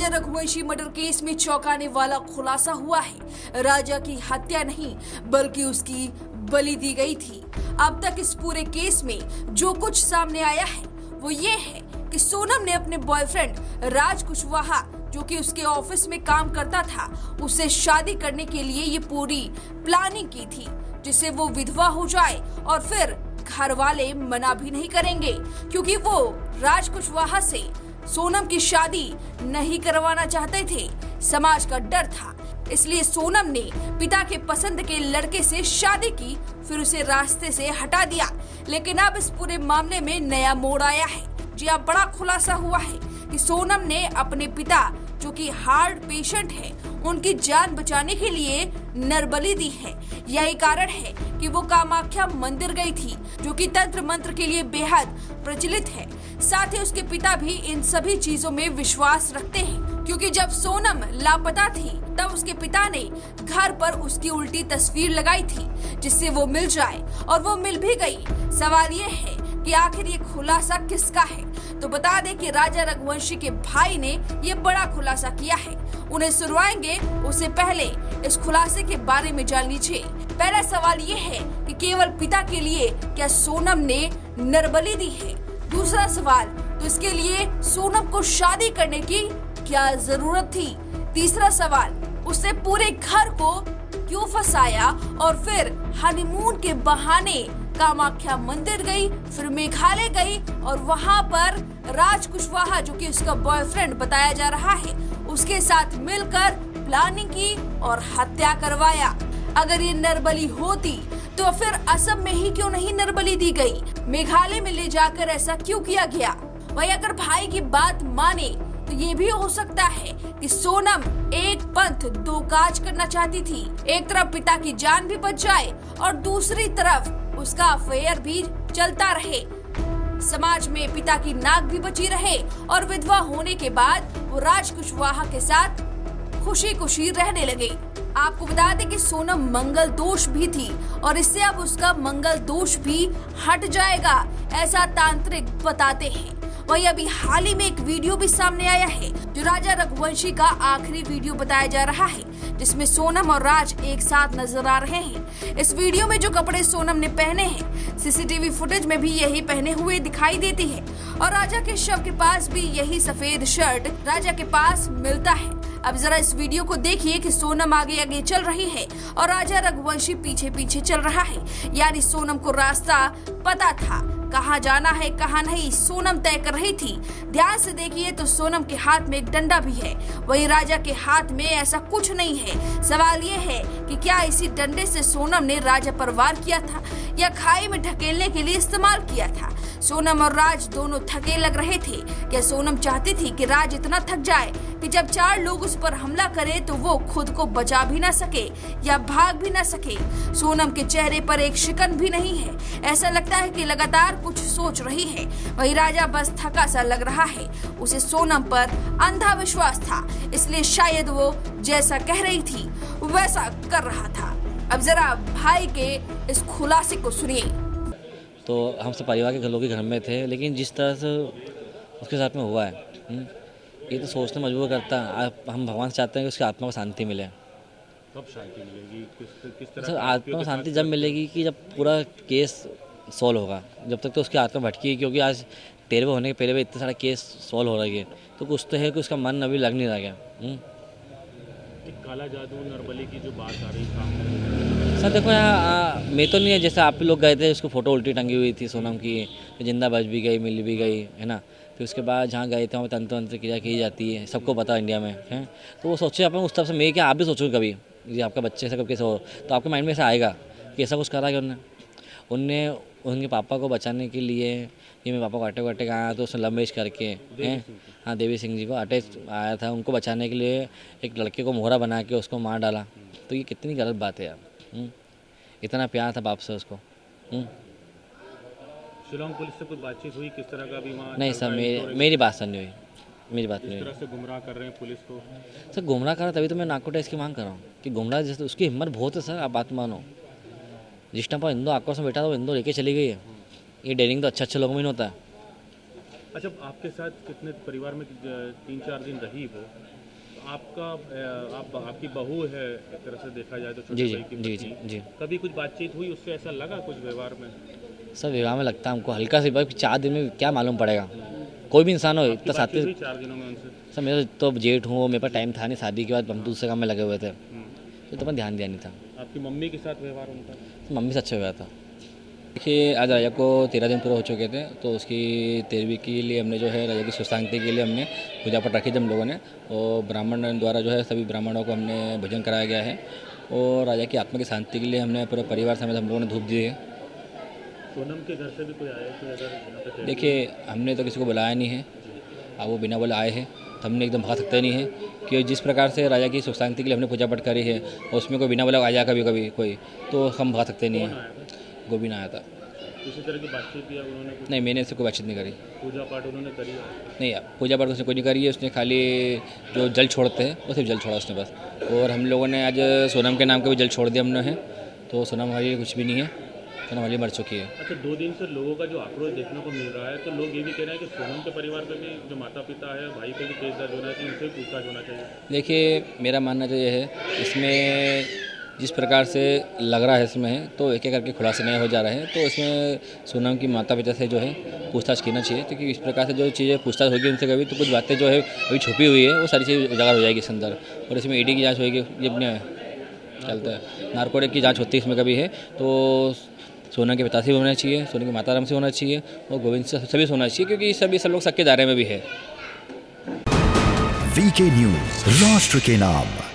राजा Raghuvanshi murder case में चौंकाने वाला खुलासा हुआ है। राजा की हत्या नहीं बल्कि उसकी बलि दी गई थी। अब तक इस पूरे केस में जो कुछ सामने आया है वो ये है कि सोनम ने अपने बॉयफ्रेंड राज कुशवाहा, जो कि उसके ऑफिस में काम करता था, उससे शादी करने के लिए ये पूरी प्लानिंग की थी, जिससे वो विधवा हो जाए और फिर घर वाले मना भी नहीं करेंगे, क्योंकि वो राज कुशवाहा से सोनम की शादी नहीं करवाना चाहते थे। समाज का डर था, इसलिए सोनम ने पिता के पसंद के लड़के से शादी की, फिर उसे रास्ते से हटा दिया। लेकिन अब इस पूरे मामले में नया मोड़ आया है। जी हाँ, बड़ा खुलासा हुआ है कि सोनम ने अपने पिता, जो कि हार्ट पेशेंट है, उनकी जान बचाने के लिए नरबली दी है। यही कारण है कि वो कामाख्या मंदिर गई थी, जो कि तंत्र मंत्र के लिए बेहद प्रचलित है। साथ ही उसके पिता भी इन सभी चीजों में विश्वास रखते हैं, क्योंकि जब सोनम लापता थी तब उसके पिता ने घर पर उसकी उल्टी तस्वीर लगाई थी, जिससे वो मिल जाए, और वो मिल भी गई। सवाल ये है कि आखिर ये खुलासा किसका है? तो बता दें कि राजा रघुवंशी के भाई ने ये बड़ा खुलासा किया है। उन्हें सुनवाएंगे, उससे पहले इस खुलासे के बारे में जान लीजिए। पहला सवाल ये है कि केवल पिता के लिए क्या सोनम ने नरबली दी है? दूसरा सवाल, तो इसके लिए सोनम को शादी करने की क्या जरूरत थी? तीसरा सवाल, उसने पूरे घर को क्यों फंसाया और फिर हनीमून के बहाने कामाख्या मंदिर गई, फिर मेघालय गई और वहां पर राज कुशवाहा, जो कि उसका बॉयफ्रेंड बताया जा रहा है, उसके साथ मिलकर प्लानिंग की और हत्या करवाया। अगर ये नरबली होती तो फिर असम में ही क्यों नहीं नरबली दी गई? मेघालय में ले जाकर ऐसा क्यों किया गया? वही अगर भाई की बात माने तो ये भी हो सकता है कि सोनम एक पंथ दो काज करना चाहती थी। एक तरफ पिता की जान भी बच जाए और दूसरी तरफ उसका अफेयर भी चलता रहे, समाज में पिता की नाक भी बची रहे और विधवा होने के बाद वो राज कुशवाहा के साथ खुशी खुशी रहने लगे। आपको बता दें कि सोनम मंगल दोष भी थी और इससे अब उसका मंगल दोष भी हट जाएगा, ऐसा तांत्रिक बताते हैं। वही अभी हाल ही में एक वीडियो भी सामने आया है, जो राजा रघुवंशी का आखिरी वीडियो बताया जा रहा है, जिसमें सोनम और राज एक साथ नजर आ रहे हैं। इस वीडियो में जो कपड़े सोनम ने पहने हैं, सीसीटीवी फुटेज में भी यही पहने हुए दिखाई देती है और राजा के शव के पास भी यही सफेद शर्ट राजा के पास मिलता है। अब जरा इस वीडियो को देखिए कि सोनम आगे आगे चल रही है और राजा रघुवंशी पीछे पीछे चल रहा है। यानी सोनम को रास्ता पता था, कहाँ जाना है कहाँ नहीं सोनम तय कर रही थी। ध्यान से देखिए तो सोनम के हाथ में एक डंडा भी है, वही राजा के हाथ में ऐसा कुछ नहीं है। सवाल ये है कि क्या इसी डंडे से सोनम ने राजा पर वार किया था या खाई में ढकेलने के लिए इस्तेमाल किया था? सोनम और राज दोनों थके लग रहे थे। क्या सोनम चाहती थी कि राज इतना थक जाए कि जब चार लोग उस पर हमला करें तो वो खुद को बचा भी ना सके या भाग भी ना सके? सोनम के चेहरे पर एक शिकन भी नहीं है, ऐसा लगता है कि लगातार कुछ सोच रही है। वही राजा बस थका सा लग रहा है। उसे सोनम पर अंधा विश्वास था, इसलिए शायद वो जैसा कह रही थी वैसा कर रहा था। अब जरा भाई के इस खुलासे को सुनिए। तो हम सब परिवार के लोग घर में थे, लेकिन जिस तरह से उसके साथ में हुआ है, ये तो सोचने मजबूर करता है। हम भगवान से चाहते हैं कि उसकी आत्मा को शांति मिले। कब शांति मिलेगी? किस तरह सर, आत्मा को शांति जब मिलेगी कि जब पूरा केस सॉल्व होगा। जब तक तो उसकी आत्मा भटकी है, क्योंकि आज 13वें होने के पहले भी इतने सारे केस सॉल्व हो रही है, तो कुछ तो है कि उसका मन अभी लग नहीं रहा गया। काला जादू नरबली की जो बात आ रही है सर देखो, यहाँ मैं तो नहीं है, जैसे आप लोग गए थे, उसको फ़ोटो उल्टी टंगी हुई थी सोनम की, जिंदा बच भी गई, मिल भी गई, है ना। फिर उसके बाद जहाँ गए थे वहाँ तंत्र वंत्र क्रिया की जाती है, सबको पता इंडिया में है। तो वो सोचे अपन उस तरफ से, मैं क्या आप भी सोचो कभी, ये आपका बच्चे से कब कैसे हो, तो आपके माइंड में ऐसा आएगा कि ऐसा कुछ करा कि उनने उनके पापा को बचाने के लिए, ये मेरे पापा को अटैक वटैक आया तो उसने लव मैरिज करके, हैं, हाँ, देवी सिंह जी को अटैक आया था, उनको बचाने के लिए एक लड़के को मोहरा बना के उसको मार डाला। तो ये कितनी गलत बात है यार। इतना प्यार था बाप से उसको। शिलोंग पुलिस से कुछ बातचीत हुई? किस तरह का भी वहाँ? नहीं सर, मेरी बात सर नहीं हुई, मेरी बात नहीं हुई। किस तरह से गुमराह कर रहे हैं पुलिस को? सर गुमराह कर रहा, तभी तो मैं नाको टेस्ट की मांग कर रहा हूँ कि गुमराह जैसे उसकी हिम्मत बहुत है सर। आप बात मानो, जिस टाइम पर हिंदू आक्रोश में बैठा था वो हिंदू लेके चली गई है। ये डेयरिंग तो अच्छे लोगों में नहीं होता है। अच्छा, आपके साथ कितने परिवार में 3-4 दिन रही वो, तो आपकी बहू है एक तरह से देखा जाए तो, छोटे जी भाई की जी जी पत्नी। जी कभी कुछ बातचीत हुई उससे, ऐसा लगा कुछ व्यवहार में? सब विवाह में लगता है हमको हल्का सी बात, 4 दिन में क्या मालूम पड़ेगा, कोई भी इंसान हो आपकी इतना बातचीत साथ हुई 4 दिनों में उनसे? सब। मेरा तो जेठ हूँ, मेरे पास टाइम था नहीं, शादी के बाद हम दूसरे काम में लगे हुए थे, हम्म। तो मैं ध्यान दिया नहीं था। आपकी मम्मी के साथ व्यवहार उनका? तो मम्मी से अच्छा हुआ था। देखिए आज राजा को 13 दिन पूरे हो चुके थे, तो उसकी 13वीं के लिए हमने जो है राजा की सुख शांति के लिए हमने पूजा पाठ रखी थी हम लोगों ने, और ब्राह्मण द्वारा जो है सभी ब्राह्मणों को हमने भोजन कराया गया है, और राजा की आत्मा की शांति के लिए हमने पूरे परिवार समेत हम लोगों ने धूप दिए। सोनम के घर से भी कोई आया कोई अगर यहाँ पे? देखिए हमने तो किसी को बुलाया नहीं है, अब वो बिना बोले आए हैं तो हमने एकदम भगा सकते नहीं है, कि जिस प्रकार से राजा की सुख शांति के लिए हमने पूजा पाठ करी है, और उसमें कोई बिना बोले आ जाए कभी कभी कोई, तो हम भगा सकते नहीं कौन हैं। आया था? गोविंद आया था। किसी तरह की बातचीत या उन्होंने कुछ नहीं, मैंने इससे कोई बातचीत नहीं करी। पूजा पाठ उन्होंने करी है? नहीं, पूजा पाठ उसने कोई नहीं करी है, उसने खाली जो जल छोड़ते हैं वो सिर्फ जल छोड़ा उसने बस। और हम लोगों ने आज सोनम के नाम का भी जल छोड़ दिया हमने है, तो सोनम हमारे लिए कुछ भी नहीं है, सोनम हमारे लिए मर चुकी है। अच्छा, 2 दिन से लोगों का जो आक्रोश देखने को मिल रहा है, तो लोग ये भी कह रहे हैं कि सोनम के परिवार पे भी, जो माता पिता है, भाई पे भी केस दर्ज होना चाहिए, उनसे भी पूछताछ होना चाहिए। देखिए मेरा मानना तो ये है, इसमें जिस प्रकार से लग रहा है इसमें, तो एक एक करके खुलासे नए हो जा रहे हैं, तो इसमें सोनम की माता पिता से जो है पूछताछ करना चाहिए, क्योंकि इस प्रकार से जो चीज़ें पूछताछ होगी उनसे कभी, तो कुछ बातें जो है अभी छुपी हुई है वो सारी चीज़ उजागर हो जाएगी इसके अंदर, और इसमें ईडी की जांच होगी, ये अपने चलता है, नारकोटिक की जांच होती है इसमें कभी है, तो सोना के पिता से भी होना चाहिए, सोना के माता राम से होना चाहिए, और गोविंद से सभी से होना चाहिए, क्योंकि सभी सब लोग सबके दायरे में भी है। वीके न्यूज़, राष्ट्र के नाम।